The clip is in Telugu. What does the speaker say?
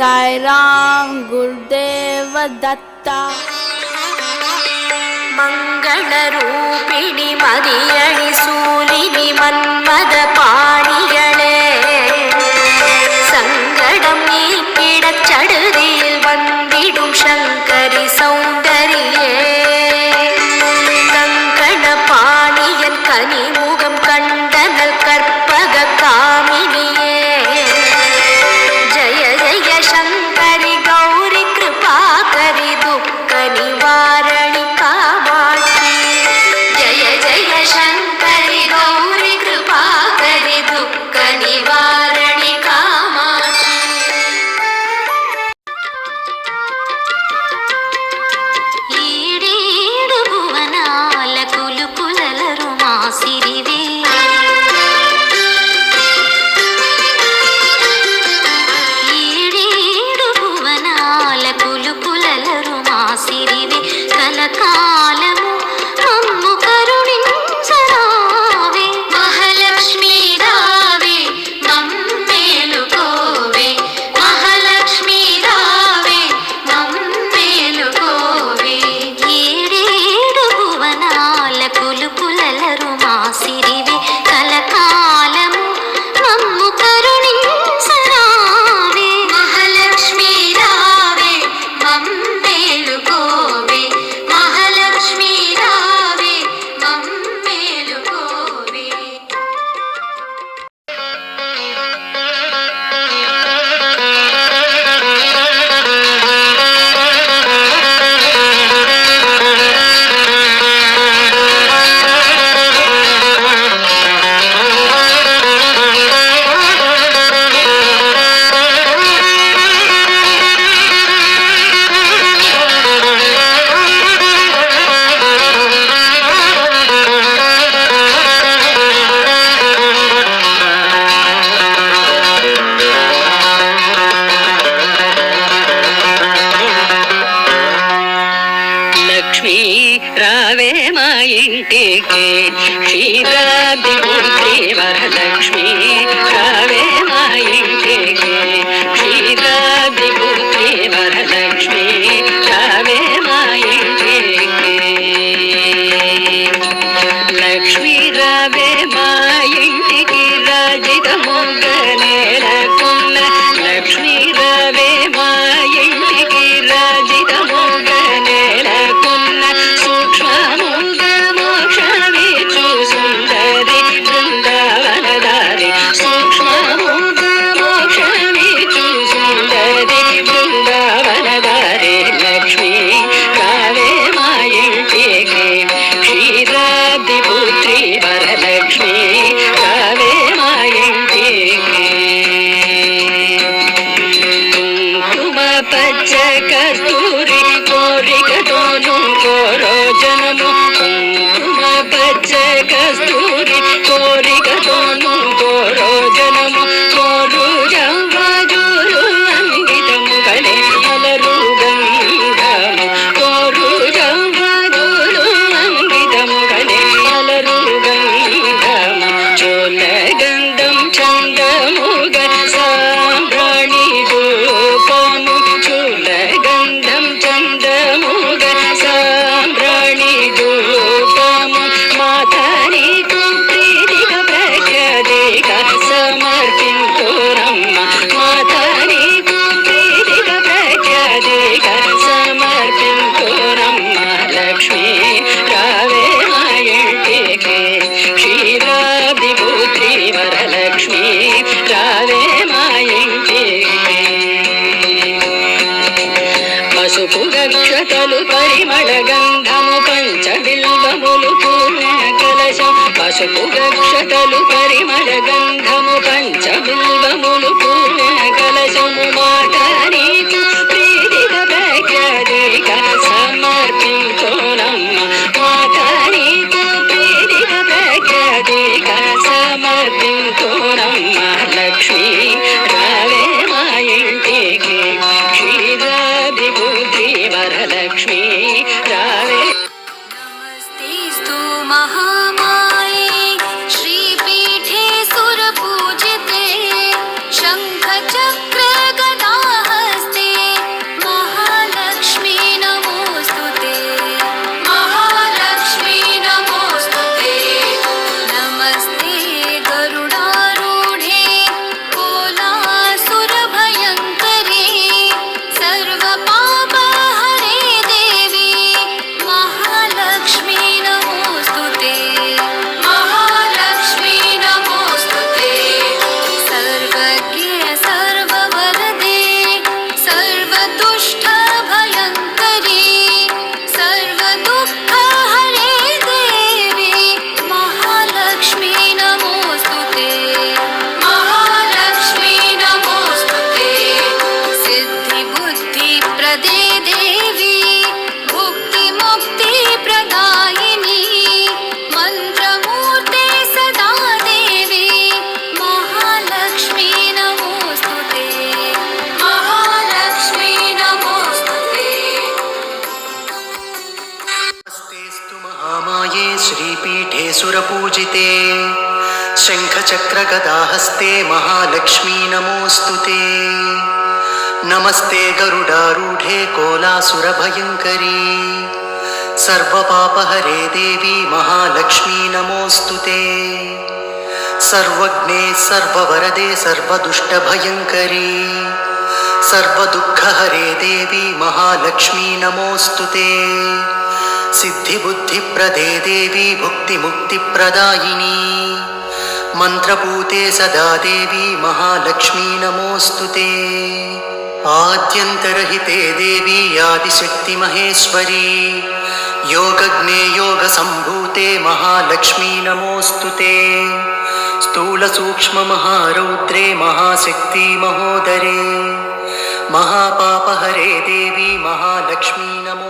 साई राम गुरुदेव दत्ता। मंगलरूपिणी मदियणि सूलिनि मन्मद पाणिगळे संगडम नीक्किडच्चडुदियिल वंदिडुम शंकरि सौंदर्ये कंकण पाणियन कनिमुगम कंडनल कर्पग कामिनिये जय जय शंकरि गौरी कृपाकरि दुःख निवारणि कामाक्षि जय जय शंकरि गौरी कृपाकरि दुःख निवारणि कामाक्षि। ఈడేడు భువనాల కులుకులలరు మాసిరివే ఈడేడు భువనాల కులుకులలరు మాసిరివే కలకాలము మమ్ము కరుణించరావే మహాలక్ష్మీ రావే మమ్మేలుకోవే మహాలక్ష్మీ రావే మమ్మేలుకోవే ఏడేడు భువనాల కులుకులలరు మాసిరివే కలకాలము మమ్ము కరుణించరావే మహాలక్ష్మీ రావే మమ్మేలుకోవే మహాలక్ష్మీ రావే మమ్మేలుకోవే। లక్ష్మీ రావే మా ఇంటికి క్షీరాబ్ది పుత్రి వరలక్ష్మి రావే మా ఇంటికి క్షీరాబ్ది పుత్రి వరలక్ష్మి రావే మా ఇంటికి లక్ష్మీ రావే మా ఇంటికి రాజిత మొగ్గనేలకున్న లక్ష్మీ రావే మా ఇంటికి రాజిత మొగ్గనేలకున్న సూక్ష్మముగ మోక్షమిచ్చు సుందరి బృందావనదారి సూక్ష్మముగ మోక్షమిచ్చు సుందరి బృందావనదారి లక్ష్మీ రావే మా ఇంటికి క్షీరాబ్ది పుత్రి వరలక్ష్మి రావే మా ఇంటికి కుంకుమ పచ్చ కస్తూరి కోరికతోను కోరో జనము కుంకుమ పచ్చ కస్తూరి కోరికతోను కోరో జనము కోరు జవ్వజూరు అంకితము కలే అలరు గంధము కోరు జవ్వజూరు అంకితము కలే అలరు గంధము చోల గంధం చందముగ సాంబ్రాణి ధూపము చూల గంధం చందముగ సాంబ్రాణి ధూపము మాతానికి ప్రీతిగా ప్రఖ్యాతిగా సమర్పింతురమ్మ మాతానికి ప్రీతిగా ప్రఖ్యాతిగా సమర్పింతురమ్మ లక్ష్మీ రావే మా ఇంటికి క్షీరాబ్ది పుత్రి వరలక్ష్మి రావే మా ఇంటికి పసుపు గక్షతలు పరిమళ గంధము పంచబిల్వములు పూర్ణ కలశం పసుపు గక్షతలు పరిమళ గంధము పంచబిల్వములు పూర్ణ కలశము మాట నీకు ప్రీతిగా ప్రఖ్యాతిగా సమర్పింతురమ్మ మాట నీకు ప్రీతిగా ప్రఖ్యాతిగా సమర్పింతురమ్మ లక్ష్మీ రావే మా ఇంటికి క్షీరాబ్ది పుత్రి వరలక్ష్మి రావే सुरपूजिते शङ्खचक्रगदाहस्ते महालक्ष्मी नमोऽस्तु ते। नमस्ते गरुडारूढे कोलासुरभयङ्करी सर्वपापहरे देवी महालक्ष्मी नमोऽस्तु ते। सर्वज्ञे सर्ववरदे सर्वदुष्टभयङ्करी सर्वदुःखहरे देवी महालक्ष्मी नमोऽस्तु ते। सिद्धिबुद्धिप्रदे देवी भुक्तिमुक्तिप्रदायिनी मन्त्रपूते सदा देवी महालक्ष्मी नमोऽस्तु ते। आद्यन्तरहिते देवी आदिशक्तिमहेश्वरी योगज्ञे योगसम्भूते महालक्ष्मी नमोऽस्तु ते। स्थूलसूक्ष्ममहारौद्रे महाशक्ति महोदरे महापापहरे देवी महालक्ष्मी नमो